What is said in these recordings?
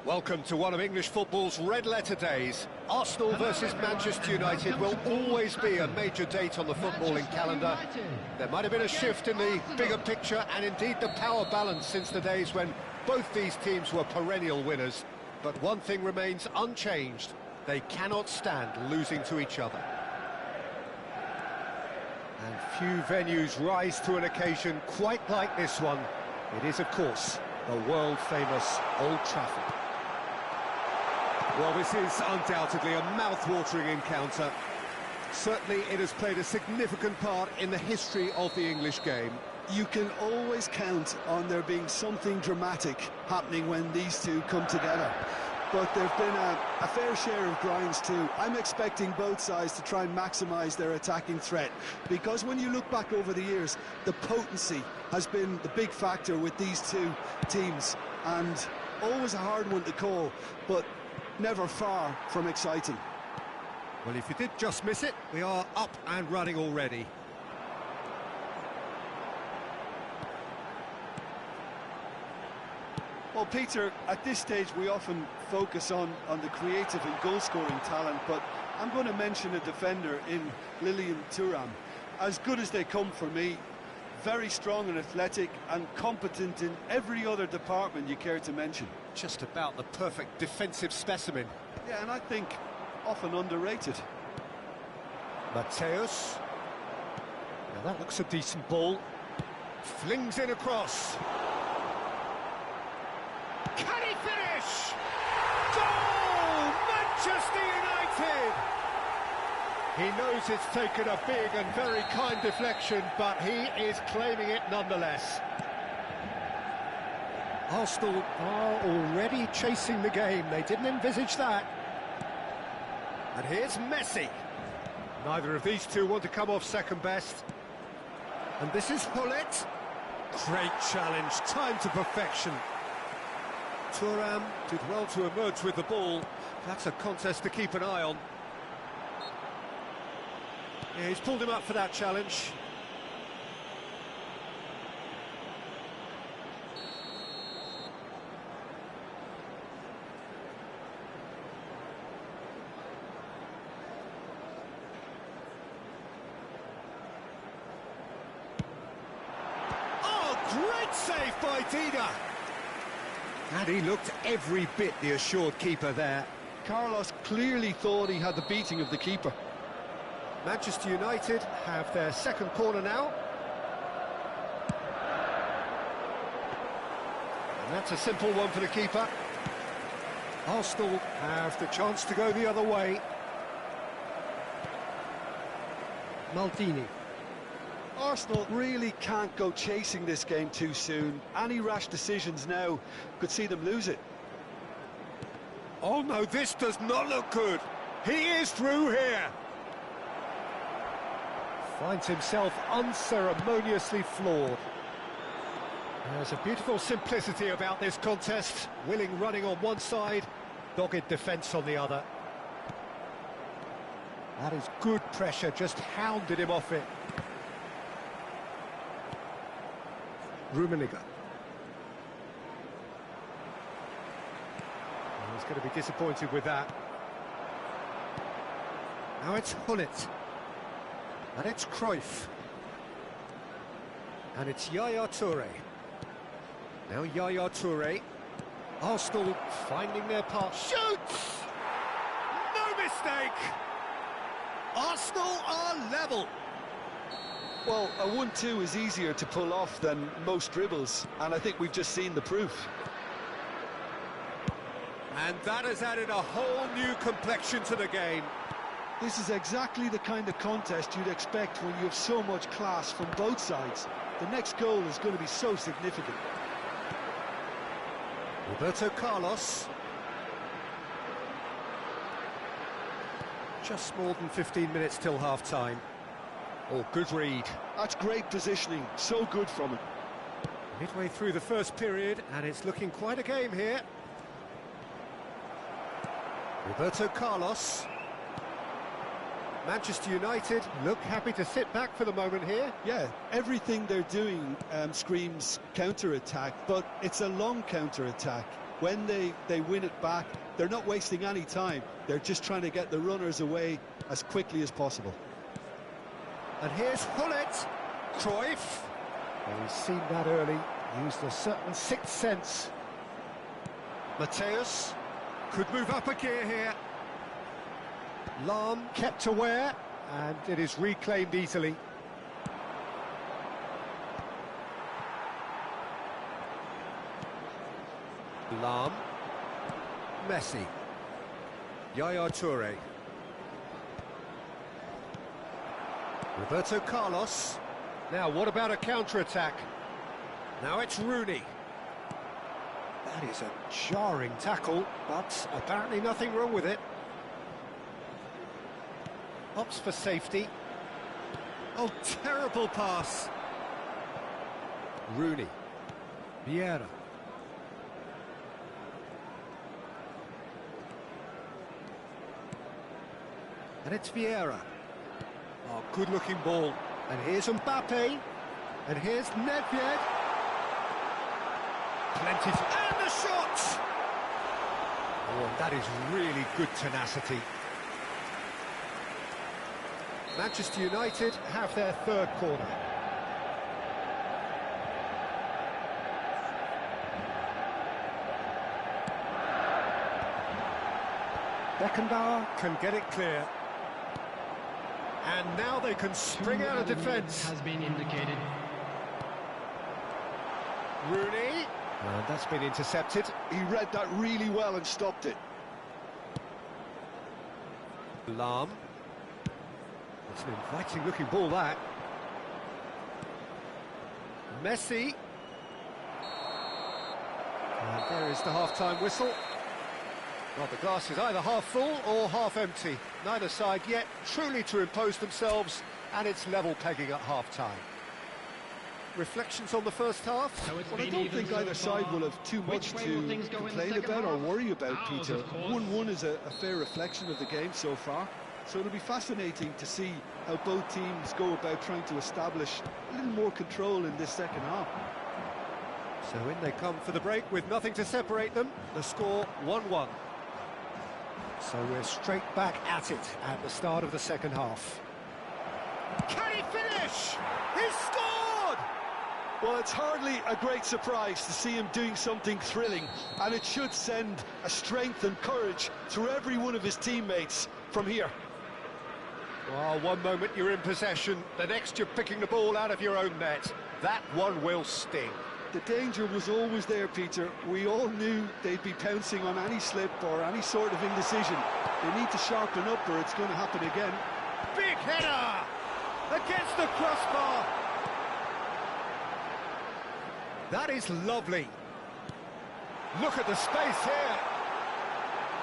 Welcome to one of English football's red-letter days. Arsenal versus Manchester United will always be a major date on the footballing calendar. There might have been a shift in the bigger picture and indeed the power balance since the days when both these teams were perennial winners. But one thing remains unchanged. They cannot stand losing to each other. And few venues rise to an occasion quite like this one. It is, of course, the world-famous Old Trafford. Well, this is undoubtedly a mouth-watering encounter. Certainly it has played a significant part in the history of the English game. You can always count on there being something dramatic happening when these two come together. But there have been a fair share of grinds too. I'm expecting both sides to try and maximise their attacking threat, because when you look back over the years, the potency has been the big factor with these two teams, and always a hard one to call, but never far from exciting. Well, if you did just miss it, we are up and running already. Well, Peter, at this stage we often focus on the creative and goal-scoring talent, but I'm going to mention a defender in Lilian Thuram. As good as they come for me, very strong and athletic and competent in every other department you care to mention. Just about the perfect defensive specimen. Yeah, and I think often underrated. Mateus. Now that looks a decent ball. Flings in across. Can he finish? Goal! Manchester United! He knows it's taken a big and very kind deflection, but he is claiming it nonetheless. Arsenal are already chasing the game. They didn't envisage that. And here's Messi. Neither of these two want to come off second best. And this is Hullet. Great challenge, time to perfection. Thuram did well to emerge with the ball. That's a contest to keep an eye on. Yeah, he's pulled him up for that challenge. Oh, great save by Dida! And he looked every bit the assured keeper there. Carlos clearly thought he had the beating of the keeper. Manchester United have their second corner now. And that's a simple one for the keeper. Arsenal have the chance to go the other way. Maldini. Arsenal really can't go chasing this game too soon. Any rash decisions now could see them lose it. Oh no, this does not look good. He is through here. Finds himself unceremoniously floored. There's a beautiful simplicity about this contest. Willing running on one side, dogged defence on the other. That is good pressure, just hounded him off it. Rummenigge. He's going to be disappointed with that. Now it's Hullet. And it's Cruyff. And it's Yaya Toure. Now Yaya Toure. Arsenal finding their path. Shoots! No mistake! Arsenal are level. Well, a 1-2 is easier to pull off than most dribbles, and I think we've just seen the proof. And that has added a whole new complexion to the game. This is exactly the kind of contest you'd expect when you have so much class from both sides. The next goal is going to be so significant. Roberto Carlos. Just more than 15 minutes till half-time. Oh, good read. That's great positioning, so good from him. Midway through the first period, and it's looking quite a game here. Roberto Carlos. Manchester United look happy to sit back for the moment here. Yeah, everything they're doing screams counter-attack, but it's a long counter-attack. when they win it back, they're not wasting any time. They're just trying to get the runners away as quickly as possible. And here's Hullet. Cruyff. Well, he's seen that early, used a certain sixth sense. Mateus could move up a gear here. Lahm kept aware, and it is reclaimed easily. Lahm. Messi. Yaya Toure. Roberto Carlos. Now, what about a counter-attack? Now it's Rooney. That is a jarring tackle, but apparently nothing wrong with it. Opts for safety. Oh, terrible pass. Rooney. Vieira. And it's Vieira. Oh, good-looking ball. And here's Mbappe. And here's Nedved. Plenty. And the shot! Oh, that is really good tenacity. Manchester United have their third corner. Beckenbauer can get it clear. And now they can spring out of defence. Has been indicated. Rooney. And that's been intercepted. He read that really well and stopped it. Lahm. It's an inviting looking ball, that. Messi. And there is the half-time whistle. Well, the glass is either half full or half empty. Neither side yet truly to impose themselves, and it's level pegging at half-time. Reflections on the first half? So it's Well, I been don't even think so either far. side will have too much Which way will to things go in the complain second about or half? worry about, Ours, Peter. of course. 1-1 is a fair reflection of the game so far, so it'll be fascinating to see how both teams go about trying to establish a little more control in this second half. So in they come for the break with nothing to separate them. The score 1-1. So we're straight back at it at the start of the second half. Can he finish? He's scored! Well, it's hardly a great surprise to see him doing something thrilling, and it should send a strength and courage through every one of his teammates from here. Well, one moment you're in possession, the next you're picking the ball out of your own net. That one will sting. The danger was always there, Peter. We all knew they'd be pouncing on any slip or any sort of indecision. They need to sharpen up or it's going to happen again. Big header! Against the crossbar! That is lovely. Look at the space here.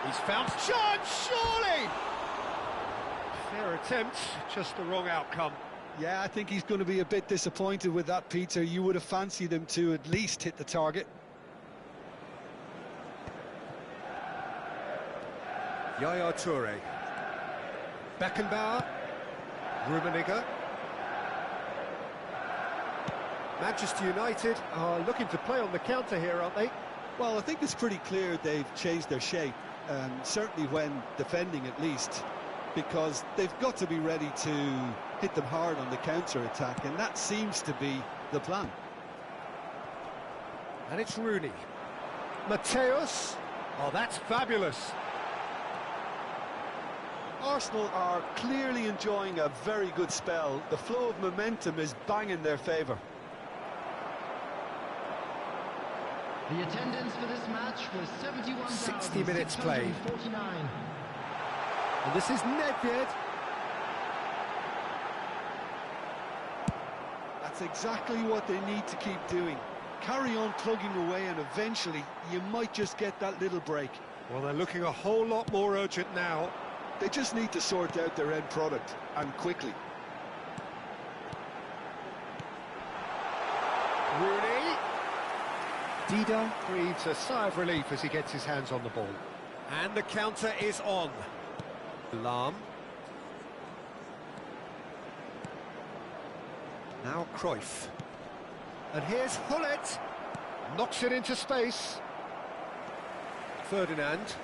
He's found chance, surely! Fair attempt, just the wrong outcome. Yeah, I think he's going to be a bit disappointed with that, Peter. You would have fancied him to at least hit the target. Yaya Toure. Beckenbauer. Rummenigge. Manchester United are looking to play on the counter here, aren't they? Well, I think it's pretty clear they've changed their shape, certainly when defending at least, because they've got to be ready to hit them hard on the counter-attack, and that seems to be the plan. And it's Rooney. Mateus. Oh, that's fabulous. Arsenal are clearly enjoying a very good spell. The flow of momentum is bang in their favour. The attendance for this match was 60 minutes played. 71,649. And this is Nedved. That's exactly what they need to keep doing. Carry on plugging away and eventually you might just get that little break. Well, they're looking a whole lot more urgent now. They just need to sort out their end product, and quickly. Rooney. Dida breathes a sigh of relief as he gets his hands on the ball. And the counter is on. Lahm. Now Cruyff. And here's Hullet. Knocks it into space. Ferdinand.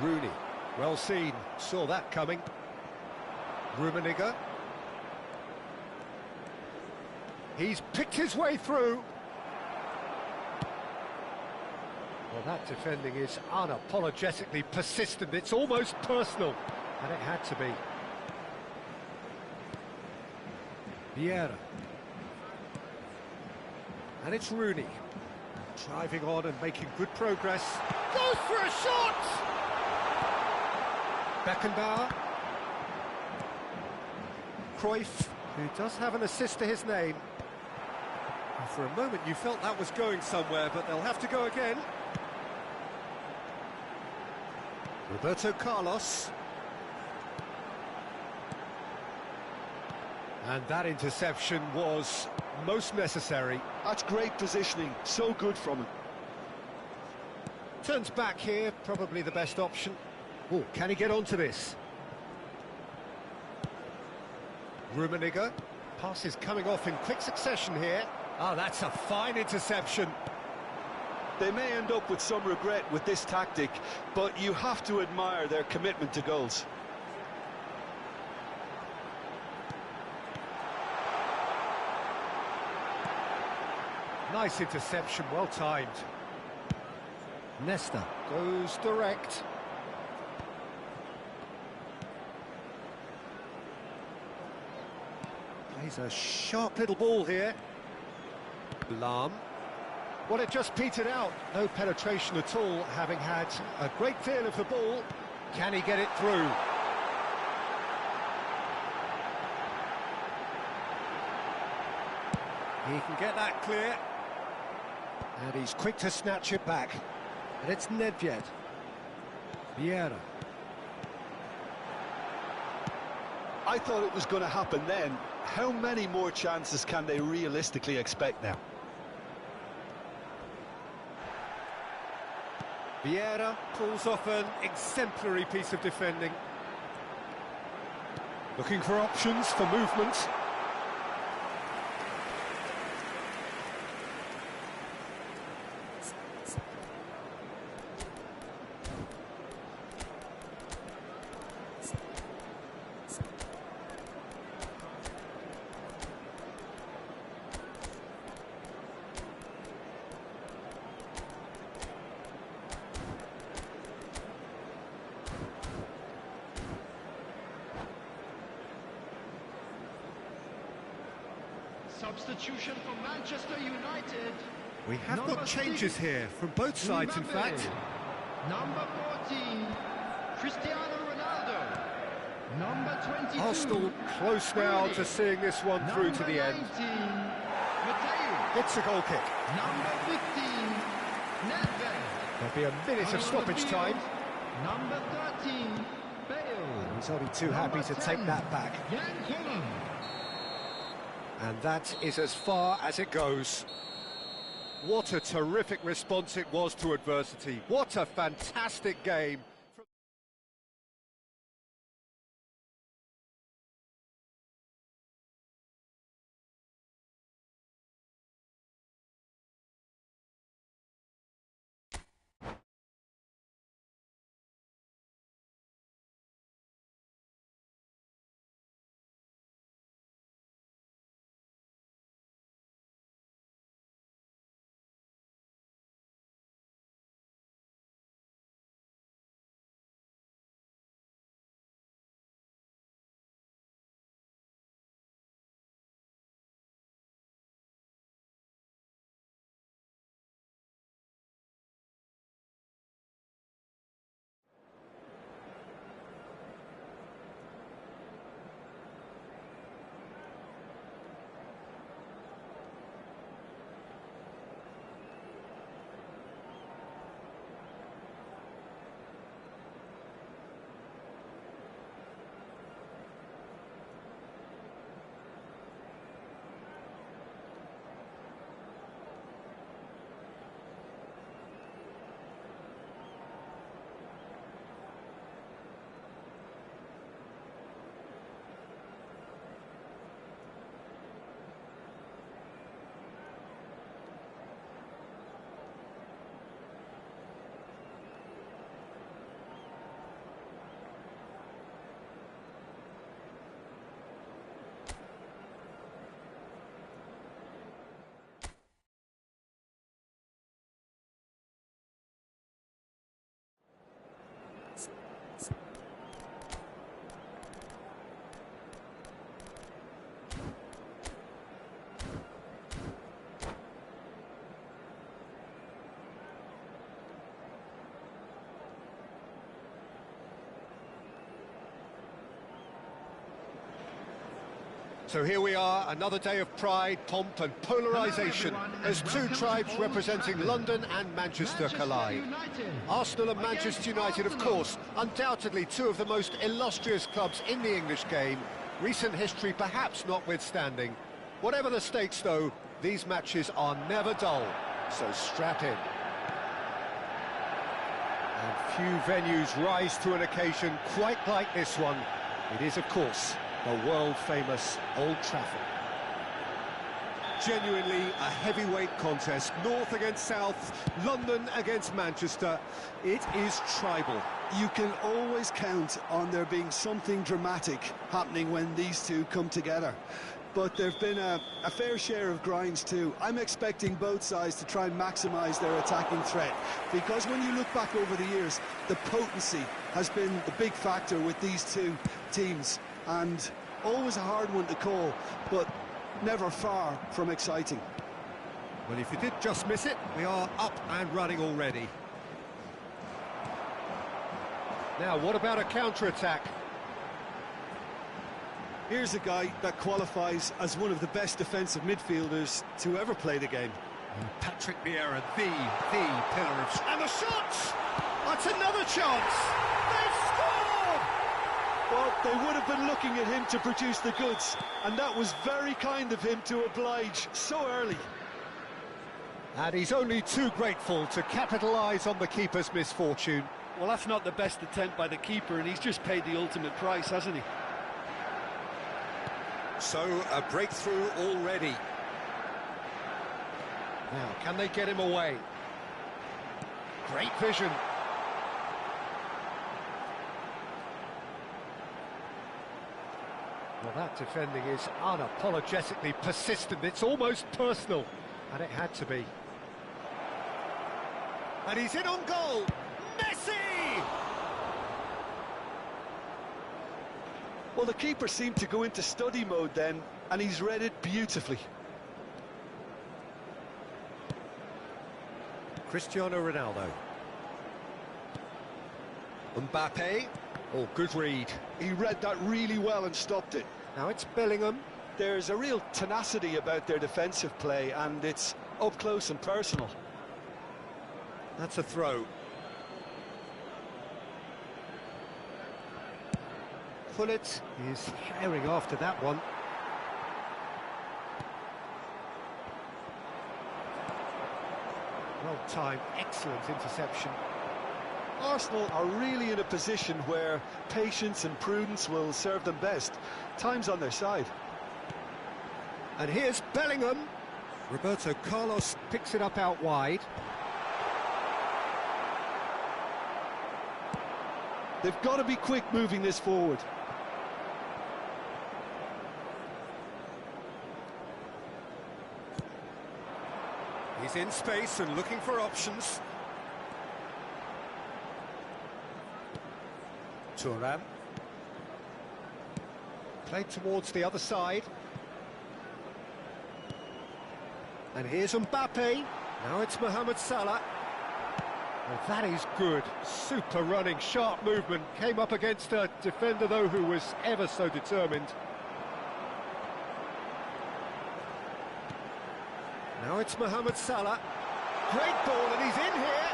Rooney. Well seen. Saw that coming. Rummenigge. He's picked his way through. Well, that defending is unapologetically persistent. It's almost personal. And it had to be. Vieira. And it's Rooney. Driving on and making good progress. Goes for a shot! Beckenbauer. Cruyff, who does have an assist to his name. And for a moment you felt that was going somewhere, but they'll have to go again. Roberto Carlos. And that interception was most necessary. That's great positioning, so good from him. Turns back here, probably the best option. Oh, can he get onto this? Rummenigge. Passes coming off in quick succession here. Oh, that's a fine interception. They may end up with some regret with this tactic, but you have to admire their commitment to goals. Nice interception, well timed. Nesta goes direct. Plays a sharp little ball here. Lahm. Well, it just petered out. No penetration at all, having had a great deal of the ball. Can he get it through? He can get that clear. And he's quick to snatch it back. And it's Nedved. Vieira. I thought it was going to happen then. How many more chances can they realistically expect now? Vieira pulls off an exemplary piece of defending. Looking for options for movement. Substitution for Manchester United. We have Number got changes 6, here from both sides, in Mbappe. fact. Number 14, Cristiano Ronaldo. Number 22, Arsenal close now Rooney. to seeing this one through to the end. 19, Mateo. It's a goal kick. Number 15, Nedved. There'll be a minute Coming of on stoppage the field, time. Number 13, Bale. He's only too happy Number to take 10, that back. Jan Koeman. And that is as far as it goes. What a terrific response it was to adversity. What a fantastic game. So here we are, another day of pride, pomp and polarisation as two tribes representing London and Manchester collide. Arsenal and Manchester United, of course, undoubtedly two of the most illustrious clubs in the English game, recent history perhaps notwithstanding. Whatever the stakes, though, these matches are never dull, so strap in. And few venues rise to an occasion quite like this one. It is, of course, the world-famous Old Trafford. Genuinely a heavyweight contest, North against South, London against Manchester. It is tribal. You can always count on there being something dramatic happening when these two come together. But there've been a fair share of grinds too. I'm expecting both sides to try and maximise their attacking threat, because when you look back over the years, the potency has been the big factor with these two teams, and always a hard one to call, but never far from exciting. Well, if you did just miss it, we are up and running already. Now, what about a counter-attack? Here's a guy that qualifies as one of the best defensive midfielders to ever play the game. Patrick Vieira, the pillar of... And the shots! That's another chance! They've scored! Well, they would have been looking at him to produce the goods, and that was very kind of him to oblige so early. And he's only too grateful to capitalise on the keeper's misfortune. Well, that's not the best attempt by the keeper, and he's just paid the ultimate price, hasn't he? So, a breakthrough already. Now, can they get him away? Great vision. Well, that defending is unapologetically persistent. It's almost personal, and it had to be. And he's in on goal. Messi! Well, the keeper seemed to go into study mode then, and he's read it beautifully. Cristiano Ronaldo. Mbappe. Oh, good read. He read that really well and stopped it. Now it's Bellingham. There's a real tenacity about their defensive play, and it's up close and personal. That's a throw. Pullet is herring after that one. Well timed, excellent interception. Arsenal are really in a position where patience and prudence will serve them best. Time's on their side. And here's Bellingham. Roberto Carlos picks it up out wide. They've got to be quick moving this forward. He's in space and looking for options. Thuram. Played towards the other side. And here's Mbappe. Now it's Mohamed Salah. Well, that is good. Super running, sharp movement. Came up against a defender, though, who was ever so determined. Now it's Mohamed Salah. Great ball, and he's in here.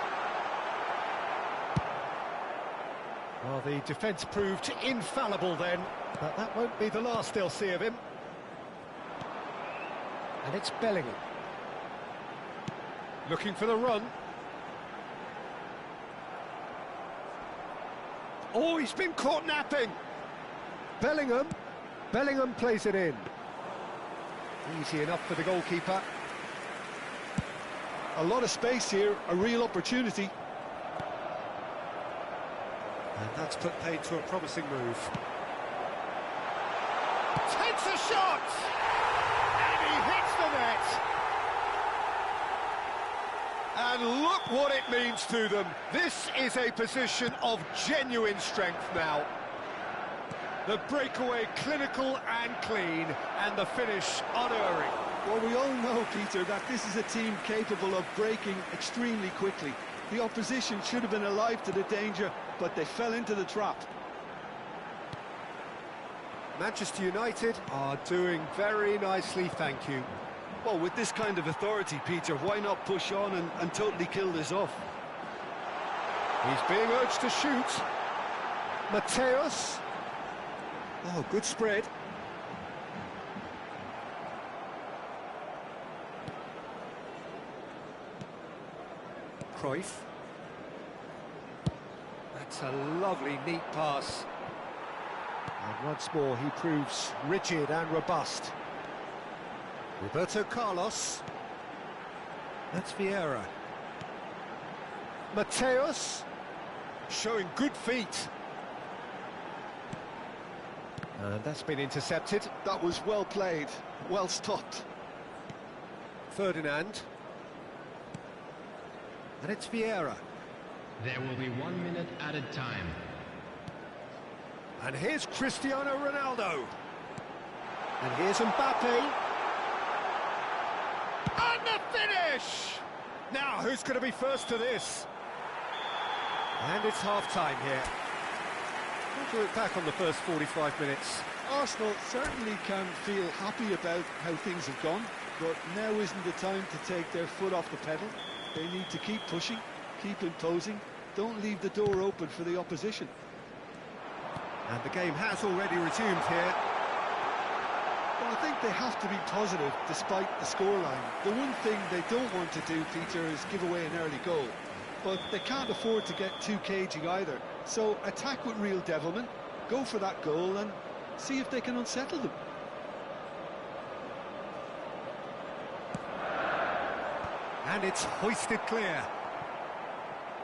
Well, the defence proved infallible then, but that won't be the last they'll see of him. And it's Bellingham. Looking for the run. Oh, he's been caught napping. Bellingham plays it in. Easy enough for the goalkeeper. A lot of space here, a real opportunity. And that's put paid to a promising move. Takes a shot! And he hits the net! And look what it means to them. This is a position of genuine strength now. The breakaway clinical and clean, and the finish unerring. Well, we all know, Peter, that this is a team capable of breaking extremely quickly. The opposition should have been alive to the danger, but they fell into the trap. Manchester United are doing very nicely, thank you. Well, with this kind of authority, Peter, why not push on and totally kill this off? He's being urged to shoot. Mateus. Oh, good spread. Cruyff. That's a lovely, neat pass. And once more, he proves rigid and robust. Roberto Carlos. That's Vieira. Mateus. Showing good feet. And that's been intercepted. That was well played, well stopped. Ferdinand. And it's Vieira. There will be 1 minute added time. And here's Cristiano Ronaldo. And here's Mbappe. And the finish! Now, who's going to be first to this? And it's half-time here. We'll do it back on the first 45 minutes. Arsenal certainly can feel happy about how things have gone, but now isn't the time to take their foot off the pedal. They need to keep pushing, keep imposing, don't leave the door open for the opposition. And the game has already resumed here. Well, I think they have to be positive despite the scoreline. The one thing they don't want to do, Peter, is give away an early goal. But they can't afford to get too cagey either. So attack with real devilment, go for that goal and see if they can unsettle them. And it's hoisted clear.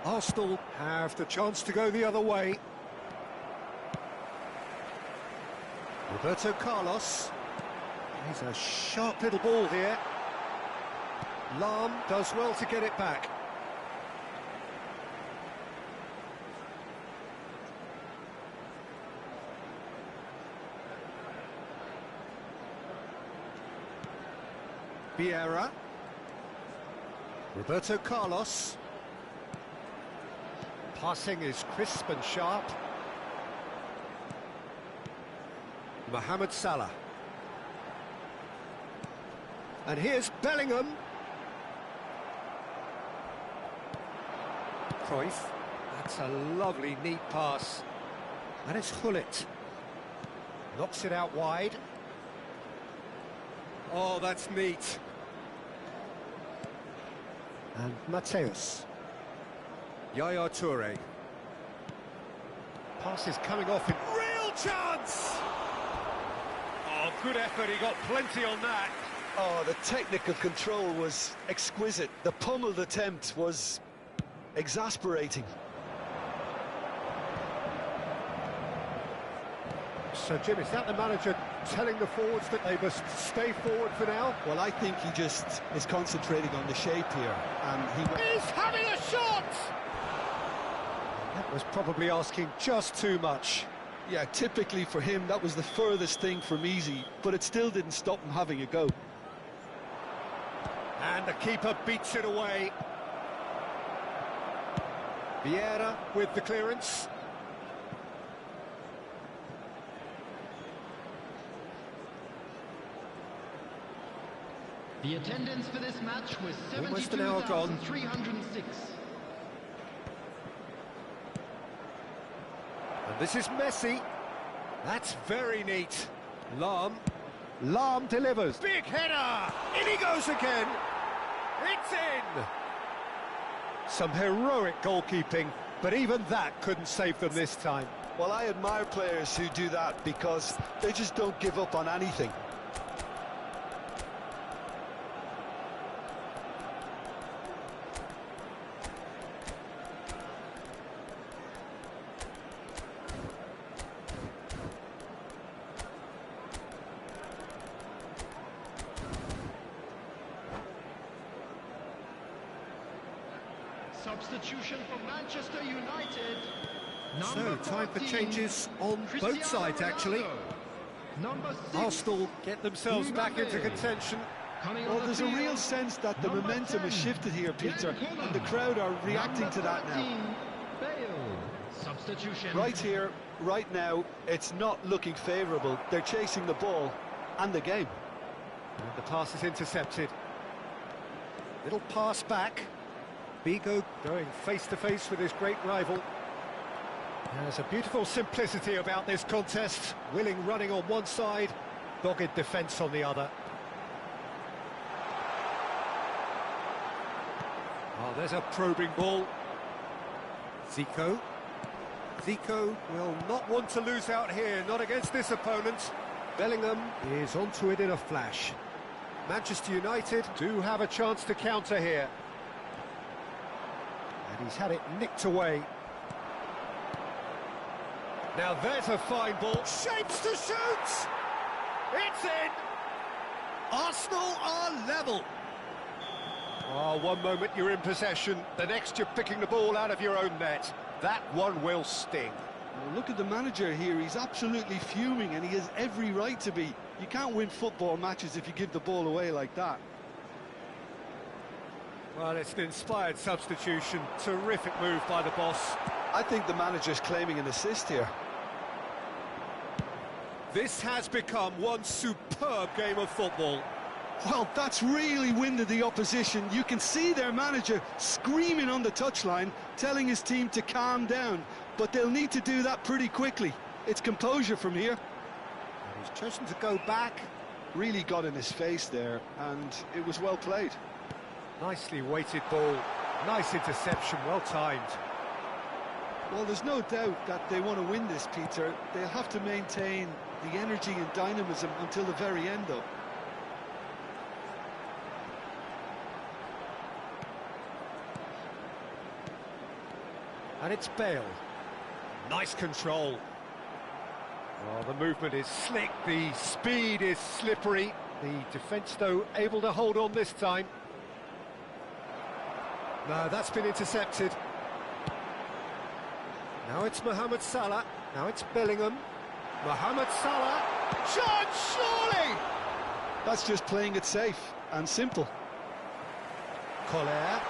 Arsenal have the chance to go the other way. Roberto Carlos. He's a sharp little ball here. Lahm does well to get it back. Vieira. Roberto Carlos. Passing is crisp and sharp. Mohamed Salah. And here's Bellingham. Cruyff. That's a lovely, neat pass. And it's Gullit. Knocks it out wide. Oh, that's neat. And Mateus. Yaya Toure. Pass is coming off in real chance! Oh, good effort, he got plenty on that. Oh, the technical control was exquisite. The pummeled attempt was exasperating. So, Jim, is that the manager telling the forwards that they must stay forward for now? Well, I think he just is concentrating on the shape here. He's having a shot! That was probably asking just too much. Yeah, typically for him, that was the furthest thing from easy, but it still didn't stop him having a go. And the keeper beats it away. Vieira with the clearance. The attendance for this match was Almost an hour gone. 72,306. And this is Messi. That's very neat. Lahm delivers. Big header! In he goes again. It's in! Some heroic goalkeeping, but even that couldn't save them this time. Well, I admire players who do that because they just don't give up on anything. Substitution for Manchester United. So, time for changes on both sides, actually. Arsenal get themselves back into contention. Well, there's a real sense that the momentum has shifted here, Peter, and the crowd are reacting to that now. Bale. substitution. Right here, right now, it's not looking favourable. They're chasing the ball and the game. And the pass is intercepted. Little pass back. Figo going face-to-face with his great rival. There's a beautiful simplicity about this contest. Willing running on one side, dogged defence on the other. Oh, there's a probing ball. Zico. Zico will not want to lose out here, not against this opponent. Bellingham is onto it in a flash. Manchester United do have a chance to counter here. And he's had it nicked away. Now there's a fine ball. Shapes to shoot! It's in! Arsenal are level. Oh, one moment you're in possession, the next you're picking the ball out of your own net. That one will sting. Well, look at the manager here, he's absolutely fuming and he has every right to be. You can't win football matches if you give the ball away like that. Well, it's an inspired substitution. Terrific move by the boss. I think the manager's claiming an assist here. This has become one superb game of football. Well, that's really winded the opposition. You can see their manager screaming on the touchline, telling his team to calm down. But they'll need to do that pretty quickly. It's composure from here. And he's chosen to go back. Really got in his face there, and it was well played. Nicely weighted ball. Nice interception, well timed. Well, there's no doubt that they want to win this, Peter. They'll have to maintain the energy and dynamism until the very end, though. And it's Bale. Nice control. Oh, the movement is slick, the speed is slippery. The defence, though, able to hold on this time. No, that's been intercepted. Now it's Mohamed Salah. Now it's Bellingham. Mohamed Salah. Shot, surely! That's just playing it safe and simple. Collier.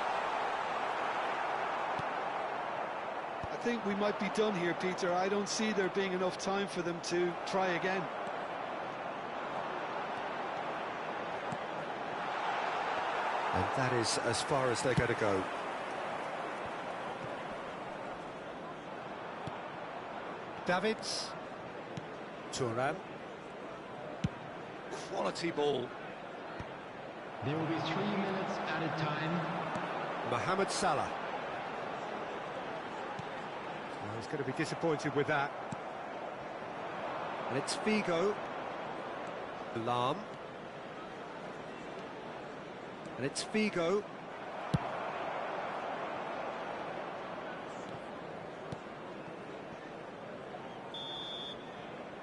I think we might be done here, Peter. I don't see there being enough time for them to try again. And that is as far as they're going to go. Davids. Thuram. Quality ball. There will be 3 minutes added time. Mohamed Salah. Well, he's going to be disappointed with that. And it's Figo. Alarm. And it's Figo.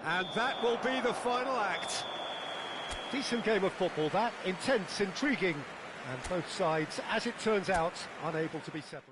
And that will be the final act. Decent game of football, that. Intense, intriguing. And both sides, as it turns out, unable to be separated.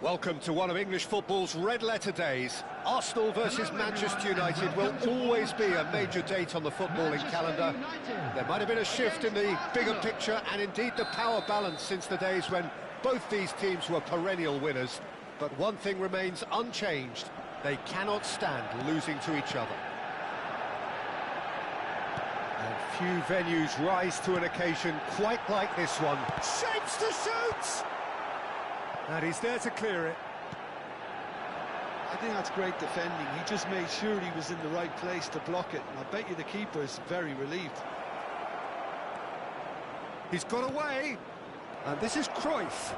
Welcome to one of English football's red-letter days. Arsenal versus Manchester United will always be a major date on the footballing calendar. There might have been a shift in the bigger picture and indeed the power balance since the days when both these teams were perennial winners. But one thing remains unchanged: they cannot stand losing to each other. And few venues rise to an occasion quite like this one. Shapes to shoot! And he's there to clear it. I think that's great defending. He just made sure he was in the right place to block it. And I bet you the keeper is very relieved. He's got away. And this is Cruyff.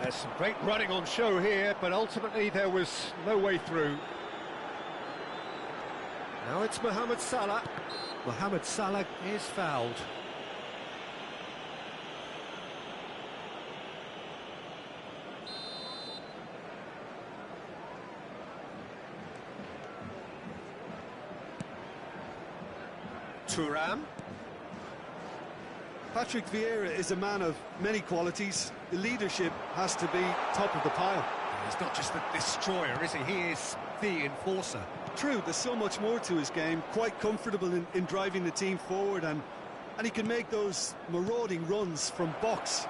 There's some great running on show here, but ultimately there was no way through. Now it's Mohamed Salah. Mohamed Salah is fouled. Thuram. Patrick Vieira is a man of many qualities. The leadership has to be top of the pile. He's not just the destroyer, is he? He is the enforcer. True, there's so much more to his game. Quite comfortable in driving the team forward, and he can make those marauding runs from box.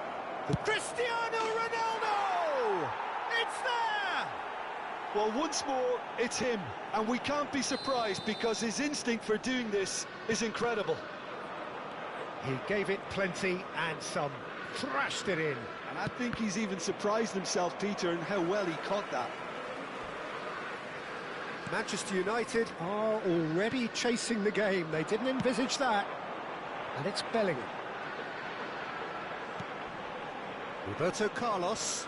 Cristiano Ronaldo! It's there! Well, once more, it's him, and we can't be surprised because his instinct for doing this is incredible. He gave it plenty and some, thrashed it in. And I think he's even surprised himself, Peter, in how well he caught that. Manchester United are already chasing the game. They didn't envisage that. And it's Bellingham. Roberto Carlos.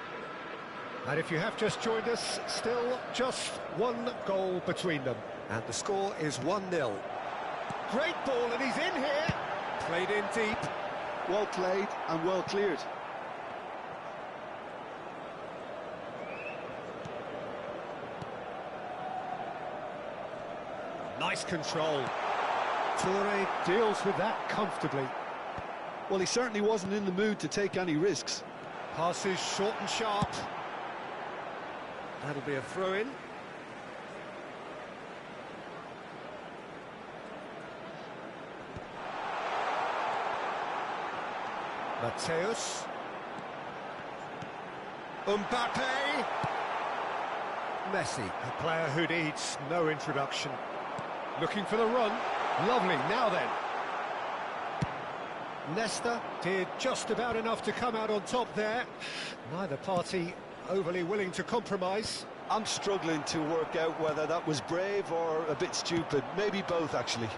And if you have just joined us, still just one goal between them. And the score is 1-0. Great ball, and he's in here. Played in deep. Well played and well cleared. Nice control. Toure deals with that comfortably. Well, he certainly wasn't in the mood to take any risks. Passes short and sharp. That'll be a throw-in. Mateus. Mbappe. Messi, a player who needs no introduction. Looking for the run. Lovely, now then. Nesta did just about enough to come out on top there. Neither party overly willing to compromise. I'm struggling to work out whether that was brave or a bit stupid. Maybe both, actually.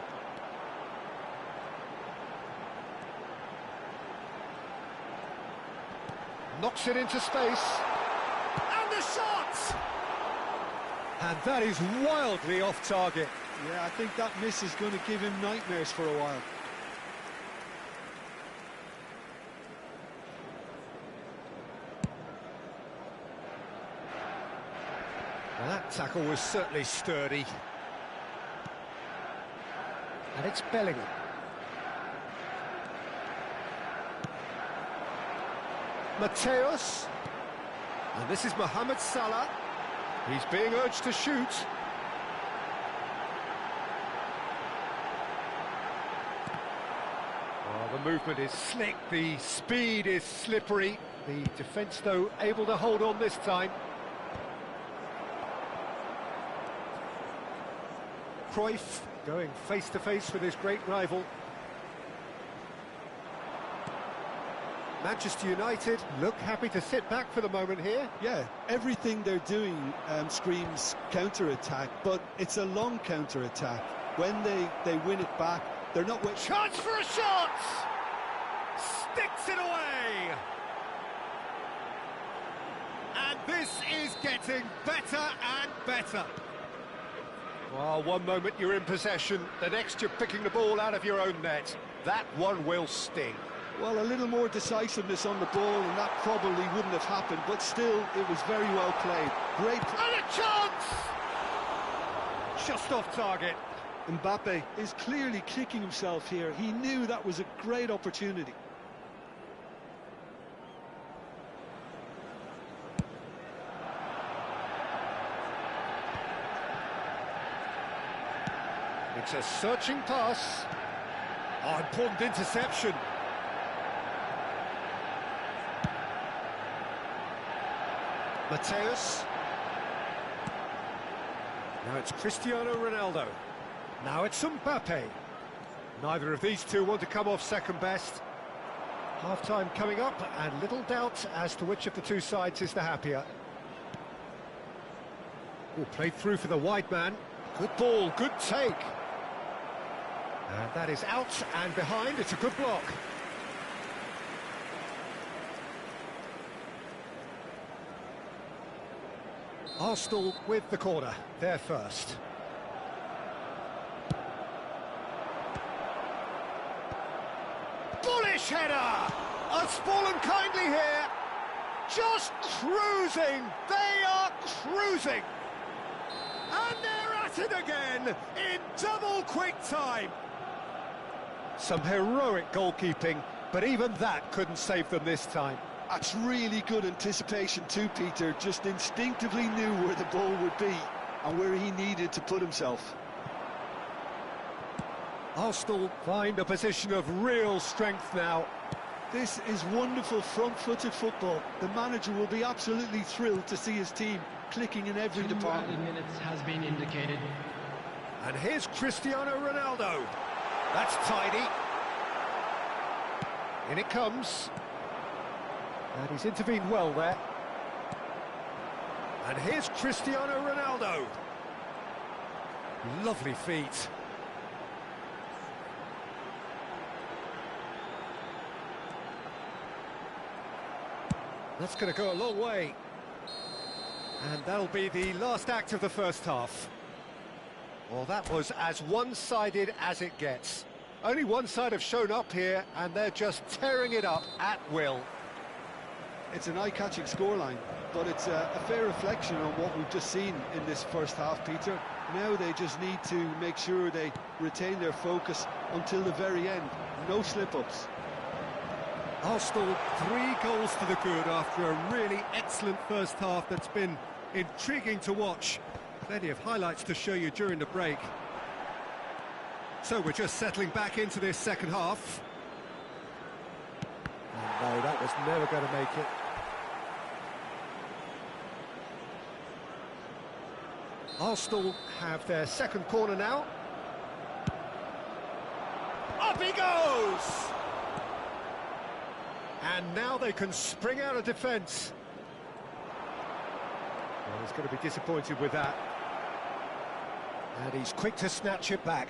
Knocks it into space. And the shot! And that is wildly off target. Yeah, I think that miss is going to give him nightmares for a while. Well, that tackle was certainly sturdy. And it's Bellingham. Mateus. And this is Mohamed Salah. He's being urged to shoot. Oh, the movement is slick, the speed is slippery. The defence, though, able to hold on this time. Cruyff going face-to-face with his great rival. Manchester United look happy to sit back for the moment here. Yeah, everything they're doing screams counter-attack, but it's a long counter-attack. When they win it back, they're not... Chance for a shot! Sticks it away! And this is getting better and better. Well, one moment you're in possession, the next you're picking the ball out of your own net. That one will sting. Well, a little more decisiveness on the ball, and that probably wouldn't have happened, but still, it was very well played. Great play. And a chance! Just off target. Mbappe is clearly kicking himself here. He knew that was a great opportunity. It's a searching pass. Oh, important interception. Mateus. Now it's Cristiano Ronaldo. Now it's Mbappe. Neither of these two want to come off second best. Half-time coming up, and little doubt as to which of the two sides is the happier. Oh, played through for the wide man. Good ball, good take. And that is out and behind. It's a good block. Arsenal with the corner. They're first. Bullish header! Unspoilen kindly here. Just cruising. They are cruising. And they're at it again in double quick time. Some heroic goalkeeping, but even that couldn't save them this time. That's really good anticipation too, Peter. Just instinctively knew where the ball would be and where he needed to put himself. Arsenal find a position of real strength now. This is wonderful front-footed football. The manager will be absolutely thrilled to see his team clicking in every department. 2 minutes has been indicated. And here's Cristiano Ronaldo. That's tidy. In it comes. And he's intervened well there. And here's Cristiano Ronaldo. Lovely feet. That's going to go a long way. And that'll be the last act of the first half. Well, that was as one-sided as it gets. Only one side have shown up here, and they're just tearing it up at will. It's an eye-catching scoreline, but it's a fair reflection on what we've just seen in this first half, Peter. Now they just need to make sure they retain their focus until the very end. No slip-ups. Arsenal 3 goals to the good after a really excellent first half that's been intriguing to watch. Plenty of highlights to show you during the break. So we're just settling back into this second half. No, that was never going to make it. Arsenal have their second corner now. Up he goes! And now they can spring out of defence. Well, he's going to be disappointed with that. And he's quick to snatch it back.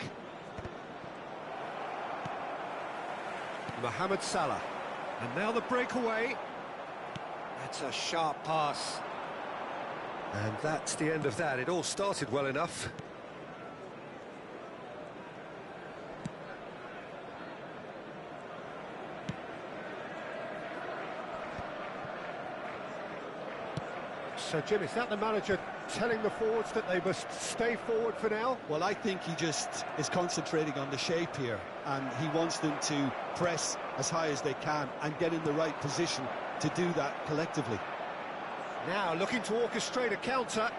Mohamed Salah. And now the breakaway. That's a sharp pass. And that's the end of that. It all started well enough. So, Jim, is that the manager telling the forwards that they must stay forward for now? Well, I think he just is concentrating on the shape here, and he wants them to press as high as they can and get in the right position to do that collectively. Now looking to orchestrate a counter.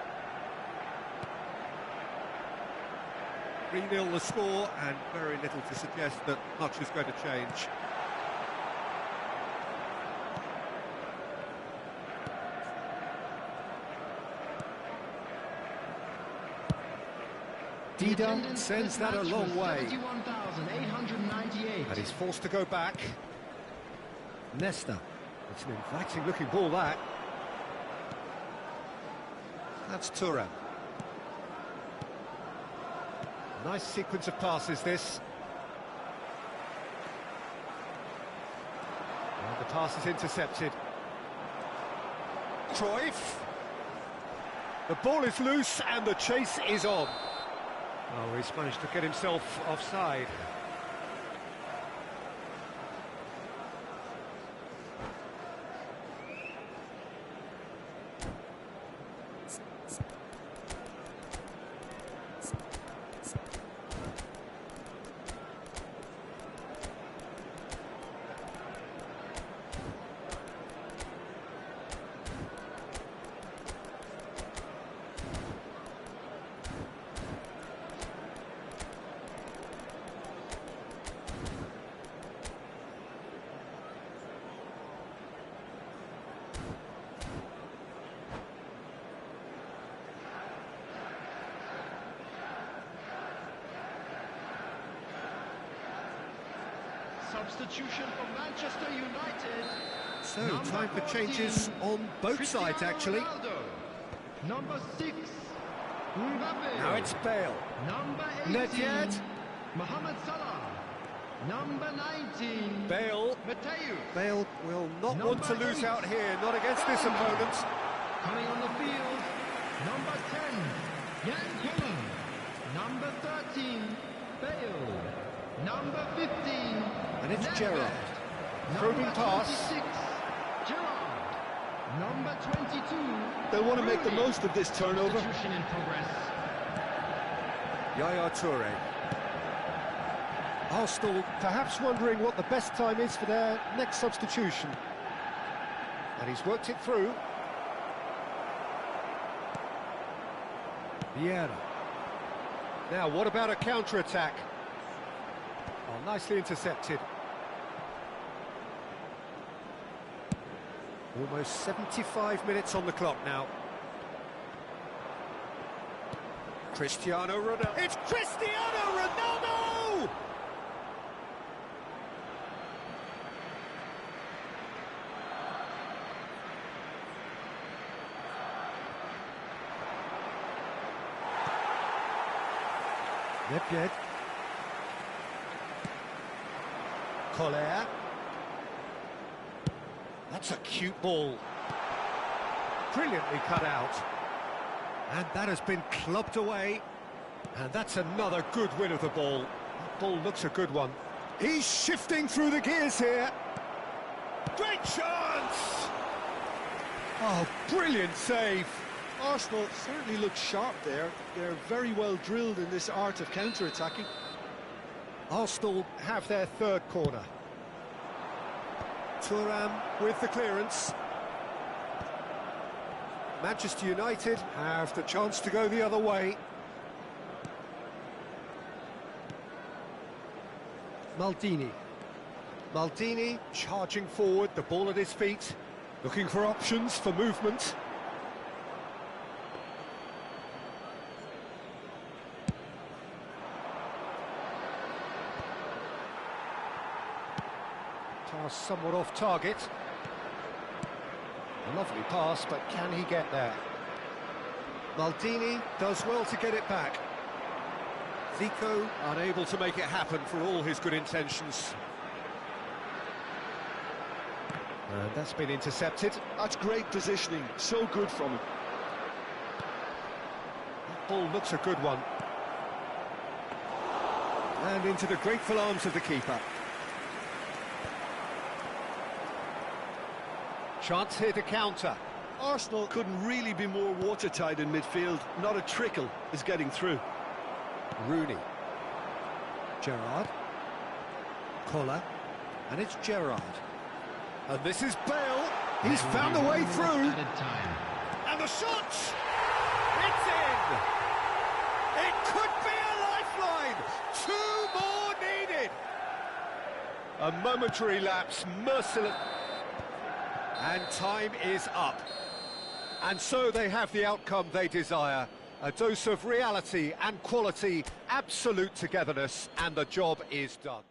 3-0 the score, and very little to suggest that much is going to change. Dida sends that a long way. 71,898. And he's forced to go back. Nesta. It's an inviting looking ball, that. That's Thuram. Nice sequence of passes, this. And the pass is intercepted. Cruyff. The ball is loose and the chase is on. Oh, he's managed to get himself offside. substitution for Manchester United. So, Number time for 14, changes on both Cristiano sides, actually. Ronaldo. Number 6, Mbappe. Now it's Bale. Number 18, Nedved. Mohamed Salah. Number 19, Bale. Mateu. Bale will not Number want to lose 8. out here, not against this opponent. Coming on the field, number 10, Jan Koeman. Number 13, Bale. Number 15, And it's Nedved. Gerrard. Number Probing pass. 26, Gerrard. Number 22, They'll want to make the Rooney. most of this turnover. Substitution in progress. Yaya Toure. Arsenal perhaps wondering what the best time is for their next substitution. And he's worked it through. Vieira. Now, what about a counter-attack? Oh, nicely intercepted. Almost 75 minutes on the clock now. Cristiano Ronaldo. It's Cristiano Ronaldo! Nedved. Collier. That's a cute ball. Brilliantly cut out. And that has been clubbed away. And that's another good win of the ball. That ball looks a good one. He's shifting through the gears here. Great chance! Oh, brilliant save. Arsenal certainly look sharp there. They're very well drilled in this art of counter-attacking. Arsenal have their third corner. Thuram with the clearance. Manchester United have the chance to go the other way. Maldini. Maldini charging forward, the ball at his feet, looking for options for movement. Pass somewhat off target. A lovely pass, but can he get there? Maldini does well to get it back. Zico unable to make it happen for all his good intentions. And that's been intercepted. That's great positioning, so good from him. That ball looks a good one. And into the grateful arms of the keeper. Chance here to counter. Arsenal couldn't really be more watertight in midfield. Not a trickle is getting through. Rooney. Gerrard. Koller. And it's Gerrard. And this is Bale. He's found a way through. Added time. And the shot! It's in! It could be a lifeline! 2 more needed! A momentary lapse, merciless. And time is up. And so they have the outcome they desire. A dose of reality and quality, absolute togetherness, and the job is done.